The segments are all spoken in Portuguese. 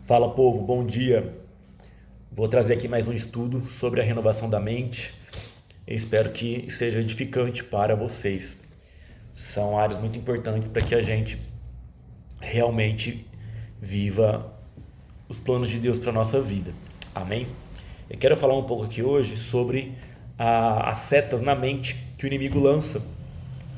Fala, povo, bom dia. Vou trazer aqui mais um estudo sobre a renovação da mente. Eu espero que seja edificante para vocês. São áreas muito importantes para que a gente realmente viva os planos de Deus para a nossa vida. Amém? Eu quero falar um pouco aqui hoje sobre as setas na mente que o inimigo lança.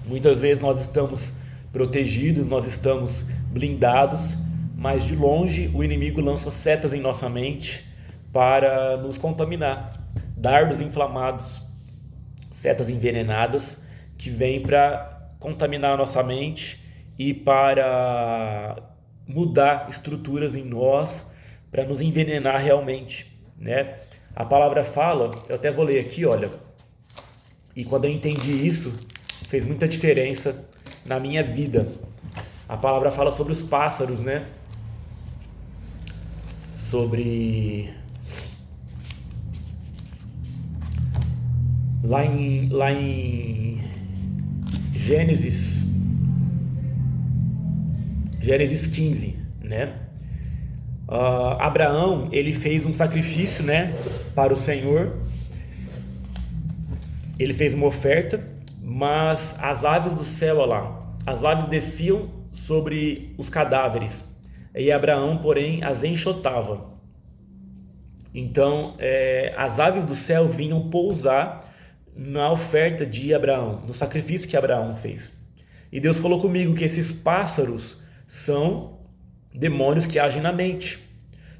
Muitas vezes nós estamos protegidos, nós estamos blindados, mas de longe o inimigo lança setas em nossa mente para nos contaminar. Dardos inflamados, setas envenenadas que vêm para contaminar a nossa mente e para mudar estruturas em nós, para nos envenenar realmente, né? A palavra fala, eu até vou ler aqui, olha. E quando eu entendi isso, fez muita diferença na minha vida. A palavra fala sobre os pássaros, né? Lá em Gênesis 15, né? Abraão, ele fez um sacrifício, né, para o Senhor. Ele fez uma oferta, mas as aves do céu, olha lá, as aves desciam sobre os cadáveres, e Abraão, porém, as enxotava. Então, as aves do céu vinham pousar na oferta de Abraão, no sacrifício que Abraão fez. E Deus falou comigo que esses pássaros são demônios que agem na mente.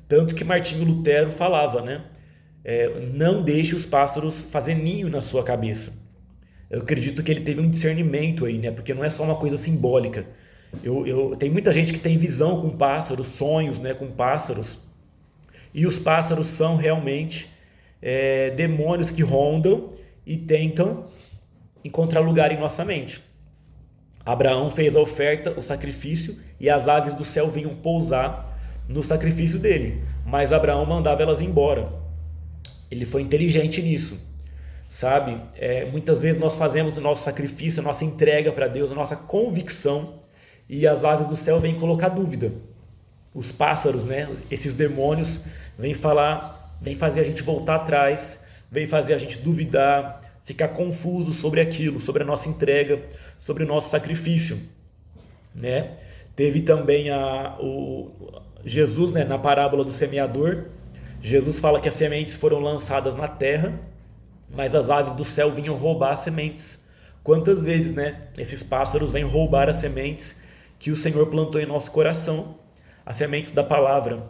Tanto que Martinho Lutero falava, né? Não deixe os pássaros fazer ninho na sua cabeça. Eu acredito que ele teve um discernimento aí, né? Porque não é só uma coisa simbólica. Tem muita gente que tem visão com pássaros, sonhos, né, com pássaros. E os pássaros são realmente demônios que rondam e tentam encontrar lugar em nossa mente. Abraão fez a oferta, o sacrifício, e as aves do céu vinham pousar no sacrifício dele. Mas Abraão mandava elas embora. Ele foi inteligente nisso, sabe? Muitas vezes nós fazemos o nosso sacrifício, a nossa entrega para Deus, a nossa convicção, e as aves do céu vêm colocar dúvida. Os pássaros, né? Esses demônios vêm falar, vêm fazer a gente voltar atrás, vêm fazer a gente duvidar, ficar confuso sobre aquilo, sobre a nossa entrega, sobre o nosso sacrifício, né? Teve também Jesus, né, na parábola do semeador. Jesus fala que as sementes foram lançadas na terra, mas as aves do céu vinham roubar as sementes. Quantas vezes, né, esses pássaros vêm roubar as sementes que o Senhor plantou em nosso coração, as sementes da palavra.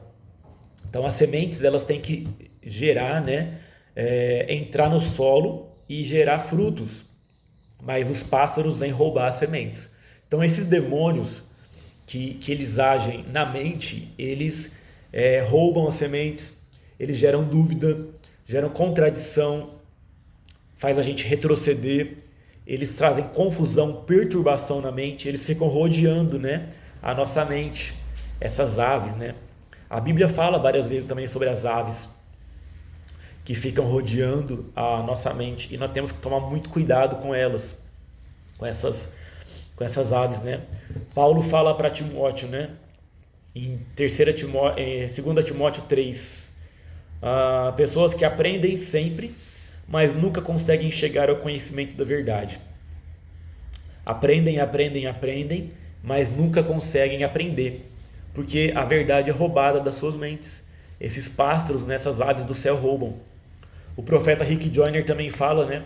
Então as sementes, elas têm que gerar, né, entrar no solo e gerar frutos, mas os pássaros vêm roubar as sementes. Então esses demônios que eles agem na mente, eles roubam as sementes, eles geram dúvida, geram contradição, faz a gente retroceder, eles trazem confusão, perturbação na mente, eles ficam rodeando, né, a nossa mente, essas aves, né? A Bíblia fala várias vezes também sobre as aves que ficam rodeando a nossa mente, e nós temos que tomar muito cuidado com elas, com essas aves, né? Paulo fala para Timóteo, né, em 2 Timóteo 3, pessoas que aprendem sempre, mas nunca conseguem chegar ao conhecimento da verdade. Aprendem, mas nunca conseguem aprender, porque a verdade é roubada das suas mentes. Esses pássaros, né, essas aves do céu roubam. O profeta Rick Joyner também fala, né,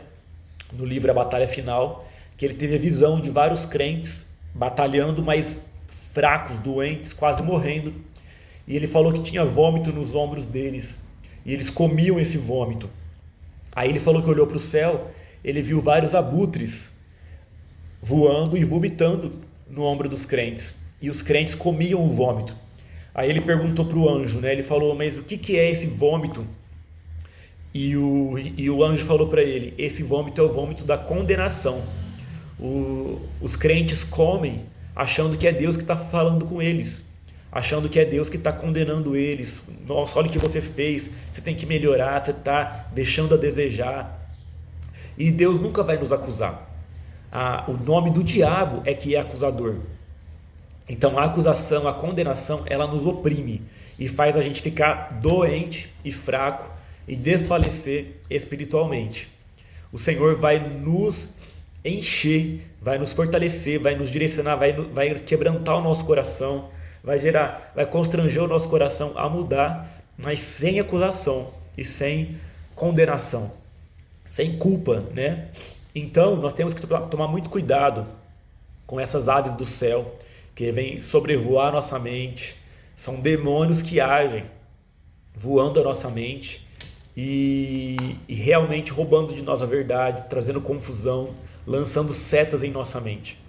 no livro A Batalha Final, que ele teve a visão de vários crentes batalhando, mas fracos, doentes, quase morrendo. E ele falou que tinha vômito nos ombros deles, e eles comiam esse vômito. Aí ele falou que olhou para o céu, ele viu vários abutres voando e vomitando no ombro dos crentes, e os crentes comiam o vômito. Aí ele perguntou para o anjo, né? Ele falou, mas o que é esse vômito? E o anjo falou para ele, esse vômito é o vômito da condenação. Os crentes comem achando que é Deus que está falando com eles, achando que é Deus que está condenando eles. Nossa, olha o que você fez, você tem que melhorar, você está deixando a desejar. E Deus nunca vai nos acusar. O nome do diabo é que é acusador. Então a acusação, a condenação, ela nos oprime e faz a gente ficar doente e fraco e desfalecer espiritualmente. O Senhor vai nos encher, vai nos fortalecer, vai nos direcionar, vai quebrantar o nosso coração, vai constranger o nosso coração a mudar, mas sem acusação e sem condenação, sem culpa, né? Então nós temos que tomar muito cuidado com essas aves do céu que vêm sobrevoar a nossa mente. São demônios que agem voando a nossa mente e realmente roubando de nós a verdade, trazendo confusão, lançando setas em nossa mente.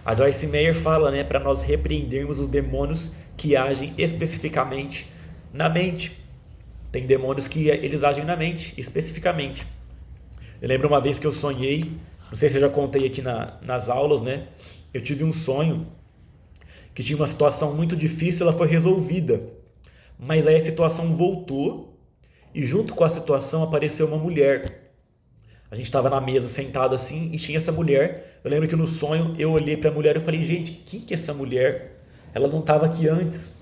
A Joyce Meyer fala, né, para nós repreendermos os demônios que agem especificamente na mente. Tem demônios que eles agem na mente, especificamente. Eu lembro uma vez que eu sonhei, não sei se eu já contei aqui nas aulas, né? Eu tive um sonho que tinha uma situação muito difícil, ela foi resolvida. Mas aí a situação voltou e junto com a situação apareceu uma mulher. A gente estava na mesa sentado assim e tinha essa mulher. Eu lembro que no sonho eu olhei para a mulher e falei, gente, quem que é essa mulher? Ela não estava aqui antes.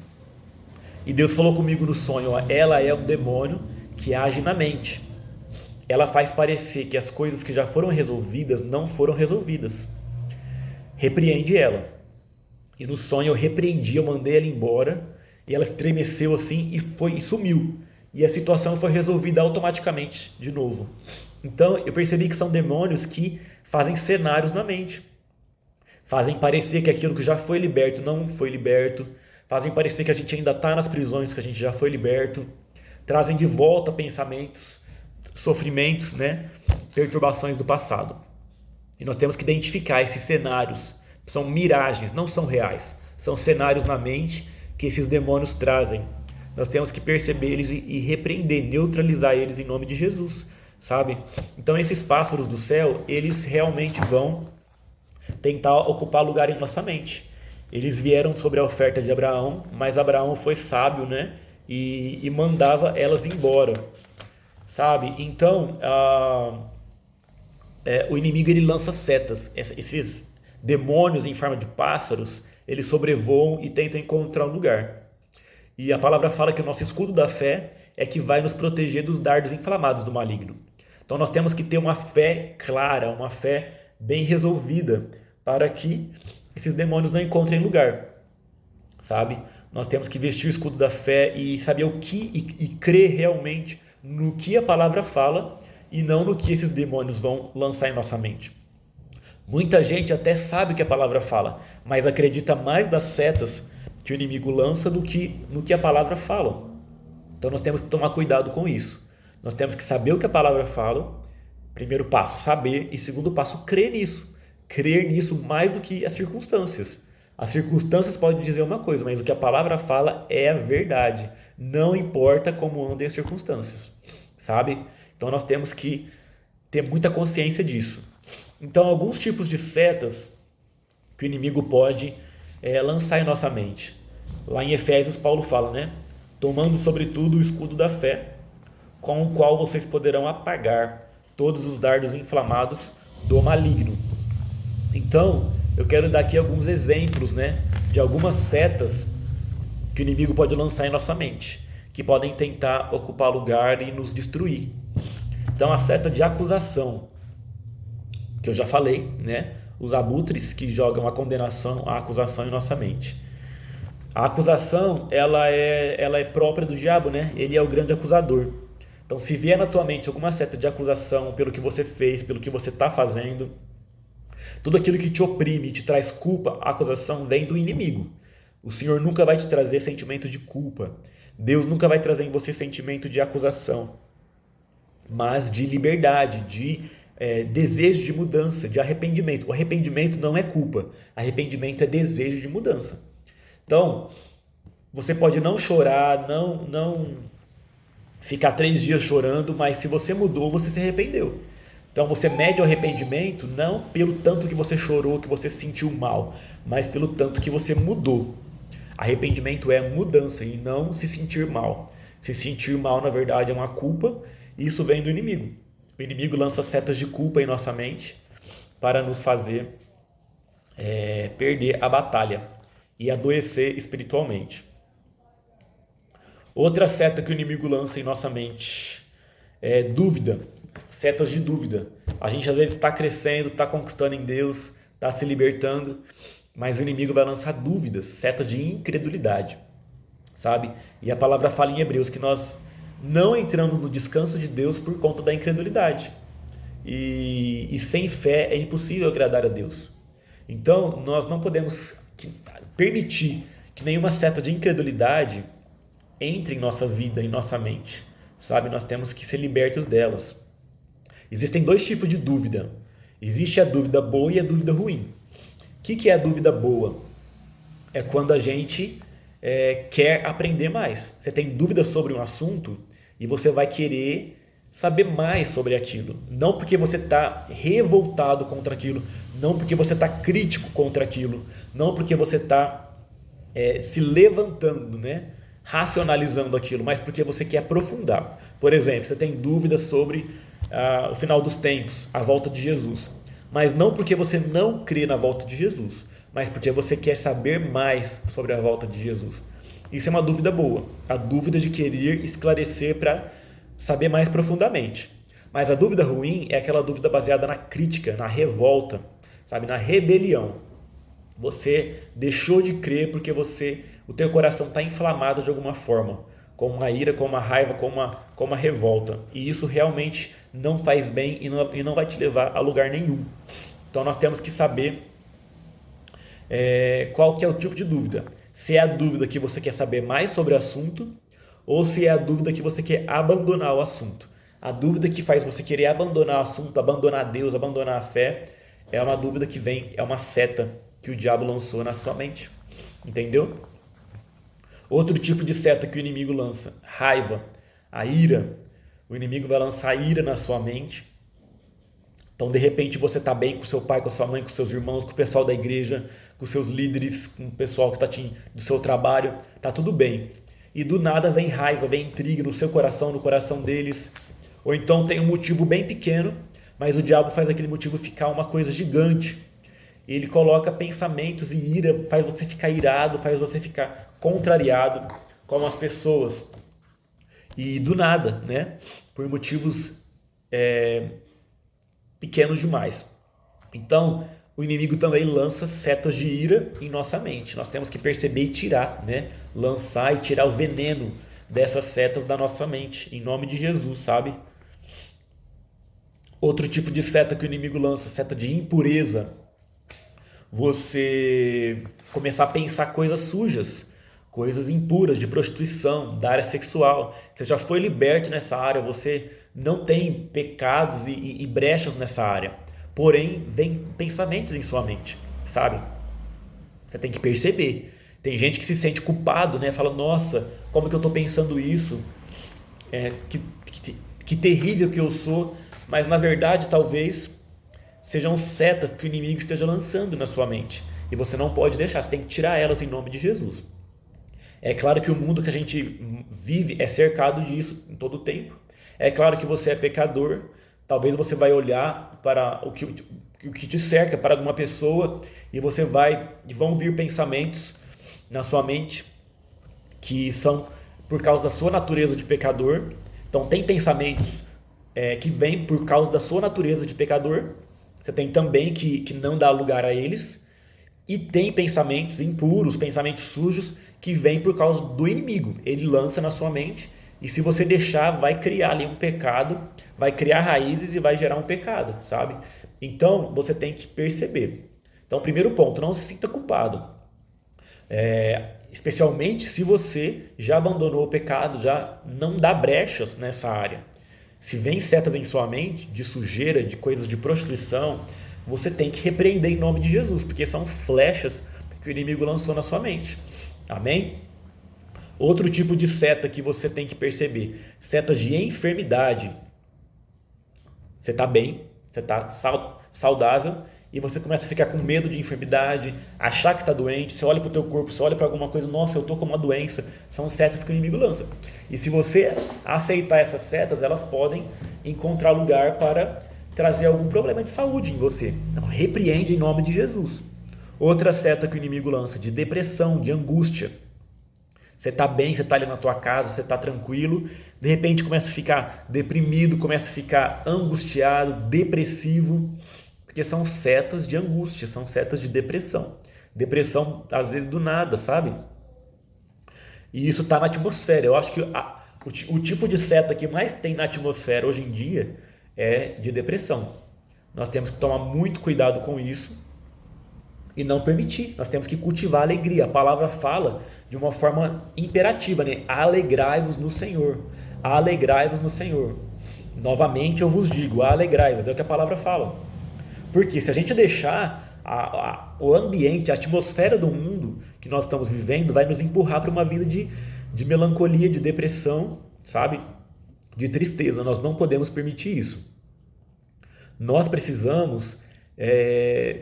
E Deus falou comigo no sonho, ó, ela é um demônio que age na mente. Ela faz parecer que as coisas que já foram resolvidas não foram resolvidas. Repreende ela. E no sonho eu repreendi, eu mandei ela embora e ela estremeceu assim e sumiu. E a situação foi resolvida automaticamente de novo. Então eu percebi que são demônios que fazem cenários na mente. Fazem parecer que aquilo que já foi liberto não foi liberto. Fazem parecer que a gente ainda está nas prisões, que a gente já foi liberto. Trazem de volta pensamentos, sofrimentos, né? Perturbações do passado. E nós temos que identificar esses cenários. São miragens, não são reais. São cenários na mente que esses demônios trazem. Nós temos que perceber eles e repreender, neutralizar eles em nome de Jesus, sabe? Então esses pássaros do céu, eles realmente vão tentar ocupar lugar em nossa mente. Eles vieram sobre a oferta de Abraão, mas Abraão foi sábio, né? E mandava elas embora, sabe? Então o inimigo ele lança setas. Esses demônios em forma de pássaros, eles sobrevoam e tentam encontrar um lugar. E a palavra fala que o nosso escudo da fé é que vai nos proteger dos dardos inflamados do maligno. Então nós temos que ter uma fé clara, uma fé bem resolvida, para que esses demônios não encontrem lugar, sabe? Nós temos que vestir o escudo da fé e saber o que e crer realmente no que a palavra fala e não no que esses demônios vão lançar em nossa mente. Muita gente até sabe o que a palavra fala, mas acredita mais das setas que o inimigo lança do que no que a palavra fala. Então nós temos que tomar cuidado com isso. Nós temos que saber o que a palavra fala. Primeiro passo, saber. E segundo passo, crer nisso. Crer nisso mais do que as circunstâncias. As circunstâncias podem dizer uma coisa, mas o que a palavra fala é a verdade. Não importa como andem as circunstâncias, sabe? Então nós temos que ter muita consciência disso. Então alguns tipos de setas que o inimigo pode lançar em nossa mente. Lá em Efésios Paulo fala, né? Tomando sobretudo o escudo da fé, com o qual vocês poderão apagar todos os dardos inflamados do maligno. Então, eu quero dar aqui alguns exemplos, né, de algumas setas que o inimigo pode lançar em nossa mente, que podem tentar ocupar lugar e nos destruir. Então, a seta de acusação, que eu já falei, né, os abutres que jogam a condenação, a acusação em nossa mente. A acusação, ela é própria do diabo, né? Ele é o grande acusador. Então, se vier na tua mente alguma seta de acusação pelo que você fez, pelo que você está fazendo, tudo aquilo que te oprime, te traz culpa, a acusação vem do inimigo. O Senhor nunca vai te trazer sentimento de culpa. Deus nunca vai trazer em você sentimento de acusação, mas de liberdade, de desejo de mudança, de arrependimento. O arrependimento não é culpa. Arrependimento é desejo de mudança. Então, você pode não chorar, não ficar 3 dias chorando, mas se você mudou, você se arrependeu. Então você mede o arrependimento não pelo tanto que você chorou, que você se sentiu mal, mas pelo tanto que você mudou. Arrependimento é mudança e não se sentir mal. Se sentir mal, na verdade, é uma culpa e isso vem do inimigo. O inimigo lança setas de culpa em nossa mente para nos fazer perder a batalha. e adoecer espiritualmente. Outra seta que o inimigo lança em nossa mente é dúvida, setas de dúvida. A gente às vezes está crescendo, está conquistando em Deus, está se libertando, mas o inimigo vai lançar dúvidas, setas de incredulidade, sabe? E a palavra fala em Hebreus que nós não entramos no descanso de Deus por conta da incredulidade. E sem fé é impossível agradar a Deus. Então, nós não podemos permitir que nenhuma seta de incredulidade entre em nossa vida, em nossa mente, sabe? Nós temos que ser libertos delas. Existem dois tipos de dúvida. Existe a dúvida boa e a dúvida ruim. O que é a dúvida boa? É quando a gente quer aprender mais. Você tem dúvida sobre um assunto e você vai querer saber mais sobre aquilo. Não porque você está revoltado contra aquilo, não porque você está crítico contra aquilo, não porque você está se levantando, né? Racionalizando aquilo, mas porque você quer aprofundar. Por exemplo, você tem dúvidas sobre o final dos tempos, a volta de Jesus, mas não porque você não crê na volta de Jesus, mas porque você quer saber mais sobre a volta de Jesus. Isso é uma dúvida boa, a dúvida de querer esclarecer para saber mais profundamente. Mas a dúvida ruim é aquela dúvida baseada na crítica, na revolta, sabe, na rebelião. Você deixou de crer porque o teu coração está inflamado de alguma forma, com uma ira, com uma raiva, com uma revolta. E isso realmente não faz bem e não vai te levar a lugar nenhum. Então nós temos que saber qual que é o tipo de dúvida. Se é a dúvida que você quer saber mais sobre o assunto, ou se é a dúvida que você quer abandonar o assunto. A dúvida que faz você querer abandonar o assunto, abandonar Deus, abandonar a fé, é uma dúvida que vem, é uma seta que o diabo lançou na sua mente. Entendeu? Outro tipo de seta que o inimigo lança, raiva, a ira. O inimigo vai lançar ira na sua mente. Então, de repente, você está bem com seu pai, com a sua mãe, com seus irmãos, com o pessoal da igreja, com seus líderes, com o pessoal que está do seu trabalho, está tudo bem. E do nada vem raiva, vem intriga no seu coração, no coração deles. Ou então tem um motivo bem pequeno, mas o diabo faz aquele motivo ficar uma coisa gigante. Ele coloca pensamentos e ira, faz você ficar irado, faz você ficar contrariado com as pessoas. E do nada, né? Por motivos pequenos demais. Então, o inimigo também lança setas de ira em nossa mente. Nós temos que perceber e tirar, né? Lançar e tirar o veneno dessas setas da nossa mente, em nome de Jesus, sabe? Outro tipo de seta que o inimigo lança, seta de impureza. Você começar a pensar coisas sujas, coisas impuras, de prostituição, da área sexual. Você já foi liberto nessa área, você não tem pecados e brechas nessa área. Porém, vem pensamentos em sua mente, sabe? Você tem que perceber. Tem gente que se sente culpado, né? Fala, nossa, como que eu estou pensando isso? Que terrível que eu sou. Mas, na verdade, talvez sejam setas que o inimigo esteja lançando na sua mente. E você não pode deixar, você tem que tirar elas em nome de Jesus. É claro que o mundo que a gente vive é cercado disso em todo o tempo. É claro que você é pecador. Talvez você vai olhar para o que te cerca, para alguma pessoa, e vão vir pensamentos na sua mente que são por causa da sua natureza de pecador. Então tem pensamentos que vêm por causa da sua natureza de pecador. Você tem também que não dá lugar a eles. E tem pensamentos impuros, pensamentos sujos, que vêm por causa do inimigo. Ele lança na sua mente, e se você deixar, vai criar ali um pecado, vai criar raízes e vai gerar um pecado, sabe? Então, você tem que perceber. Então, primeiro ponto, não se sinta culpado. Especialmente se você já abandonou o pecado, já não dá brechas nessa área. Se vem setas em sua mente, de sujeira, de coisas de prostituição, você tem que repreender em nome de Jesus, porque são flechas que o inimigo lançou na sua mente. Amém? Outro tipo de seta que você tem que perceber, setas de enfermidade. Você está bem, você está saudável, e você começa a ficar com medo de enfermidade, achar que está doente, você olha para o teu corpo, você olha para alguma coisa, nossa, eu estou com uma doença. São setas que o inimigo lança. E se você aceitar essas setas, elas podem encontrar lugar para trazer algum problema de saúde em você. Então, repreende em nome de Jesus. Outra seta que o inimigo lança, de depressão, de angústia. Você está bem, você está ali na tua casa, você está tranquilo, de repente começa a ficar deprimido, começa a ficar angustiado, depressivo, porque são setas de angústia, são setas de depressão. Depressão, às vezes, do nada, sabe? E isso está na atmosfera. Eu acho que o tipo de seta que mais tem na atmosfera hoje em dia é de depressão. Nós temos que tomar muito cuidado com isso e não permitir. Nós temos que cultivar a alegria. A palavra fala de uma forma imperativa, né? Alegrai-vos no Senhor. Alegrai-vos no Senhor. Novamente eu vos digo, alegrai-vos. É o que a palavra fala. Porque se a gente deixar o ambiente, a atmosfera do mundo que nós estamos vivendo vai nos empurrar para uma vida de melancolia, de depressão, sabe? De tristeza. Nós não podemos permitir isso. Nós precisamos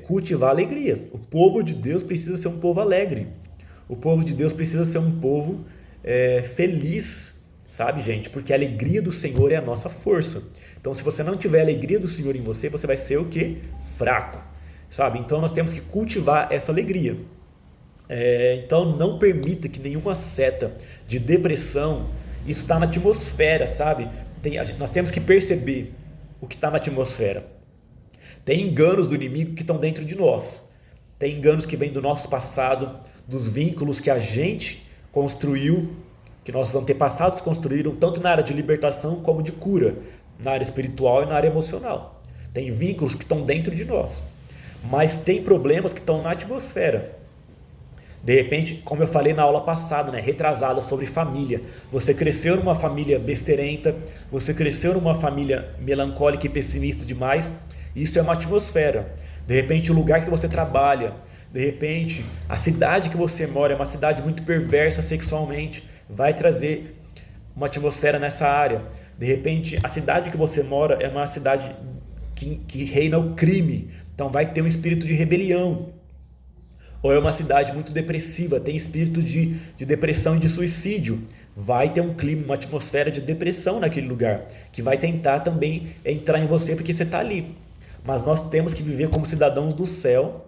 cultivar a alegria. O povo de Deus precisa ser um povo alegre. O povo de Deus precisa ser um povo feliz, sabe, gente? Porque a alegria do Senhor é a nossa força. Então, se você não tiver a alegria do Senhor em você, você vai ser o quê? Fraco, sabe? Então, nós temos que cultivar essa alegria. Então, não permita que nenhuma seta de depressão, isso está na atmosfera, sabe? Nós temos que perceber o que está na atmosfera. Tem enganos do inimigo que estão dentro de nós. Tem enganos que vêm do nosso passado, dos vínculos que a gente construiu, que nossos antepassados construíram, tanto na área de libertação como de cura, na área espiritual e na área emocional. Tem vínculos que estão dentro de nós, mas tem problemas que estão na atmosfera. De repente, como eu falei na aula passada, né, retrasada, sobre família, você cresceu numa família besteirenta, você cresceu numa família melancólica e pessimista demais, isso é uma atmosfera. De repente, o lugar que você trabalha, de repente, a cidade que você mora é uma cidade muito perversa sexualmente, vai trazer uma atmosfera nessa área. De repente, a cidade que você mora é uma cidade que reina o crime, então vai ter um espírito de rebelião. Ou é uma cidade muito depressiva, tem espírito de depressão e de suicídio, vai ter um clima, uma atmosfera de depressão naquele lugar, que vai tentar também entrar em você porque você está ali. Mas nós temos que viver como cidadãos do céu,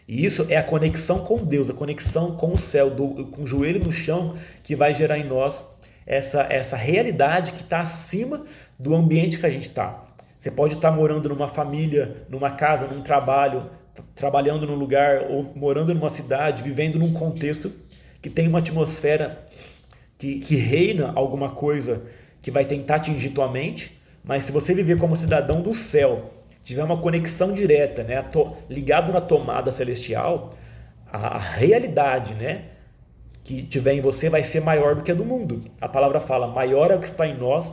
e isso é a conexão com Deus, a conexão com o céu, com o joelho no chão, que vai gerar em nós essa realidade que está acima do ambiente que a gente está. Você pode estar morando numa família, numa casa, num trabalho, trabalhando num lugar, ou morando numa cidade, vivendo num contexto que tem uma atmosfera que reina alguma coisa que vai tentar atingir tua mente, mas se você viver como cidadão do céu, tiver uma conexão direta, né, ligado na tomada celestial, a realidade, né, que tiver em você vai ser maior do que a do mundo. A palavra fala, maior é o que está em nós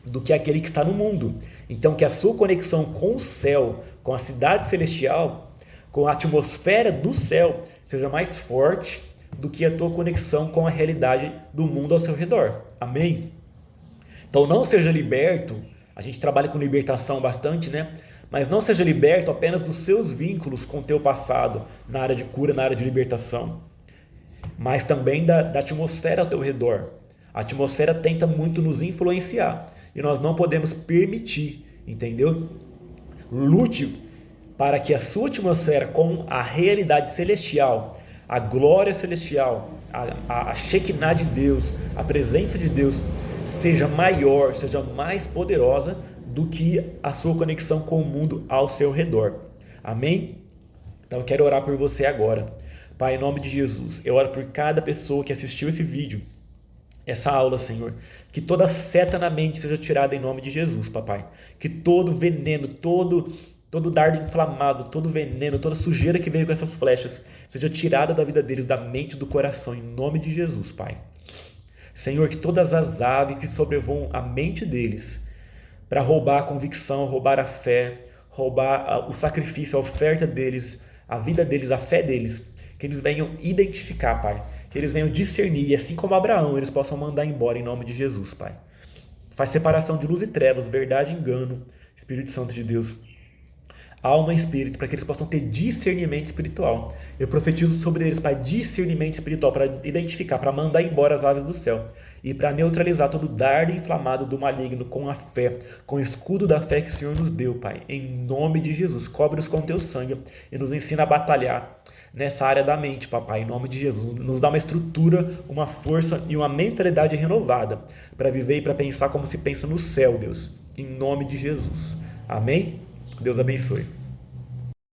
do que aquele que está no mundo. Então, que a sua conexão com o céu, com a cidade celestial, com a atmosfera do céu, seja mais forte do que a tua conexão com a realidade do mundo ao seu redor. Amém? Então, não seja liberto. A gente trabalha com libertação bastante, né? Mas não seja liberto apenas dos seus vínculos com o teu passado, na área de cura, na área de libertação, mas também da atmosfera ao teu redor. A atmosfera tenta muito nos influenciar e nós não podemos permitir, entendeu? Lute para que a sua atmosfera com a realidade celestial, a glória celestial, a Shekinah de Deus, a presença de Deus, seja maior, seja mais poderosa do que a sua conexão com o mundo ao seu redor. Amém? Então eu quero orar por você agora. Pai, em nome de Jesus, eu oro por cada pessoa que assistiu esse vídeo, essa aula, Senhor. Que toda seta na mente seja tirada em nome de Jesus, papai. Que todo veneno, todo dardo inflamado, todo veneno, toda sujeira que veio com essas flechas, seja tirada da vida deles, da mente e do coração, em nome de Jesus, Pai. Senhor, que todas as aves que sobrevoam a mente deles, para roubar a convicção, roubar a fé, roubar o sacrifício, a oferta deles, a vida deles, a fé deles, que eles venham identificar, Pai, que eles venham discernir, e assim como Abraão, eles possam mandar embora em nome de Jesus, Pai. Faz separação de luz e trevas, verdade e engano, Espírito Santo de Deus. alma e espírito, para que eles possam ter discernimento espiritual. Eu profetizo sobre eles, Pai, discernimento espiritual, para identificar, para mandar embora as aves do céu e para neutralizar todo dardo inflamado do maligno com a fé, com o escudo da fé que o Senhor nos deu, Pai. Em nome de Jesus, cobre-os com teu sangue e nos ensina a batalhar nessa área da mente, Papai, em nome de Jesus. Nos dá uma estrutura, uma força e uma mentalidade renovada para viver e para pensar como se pensa no céu, Deus, em nome de Jesus. Amém? Deus abençoe.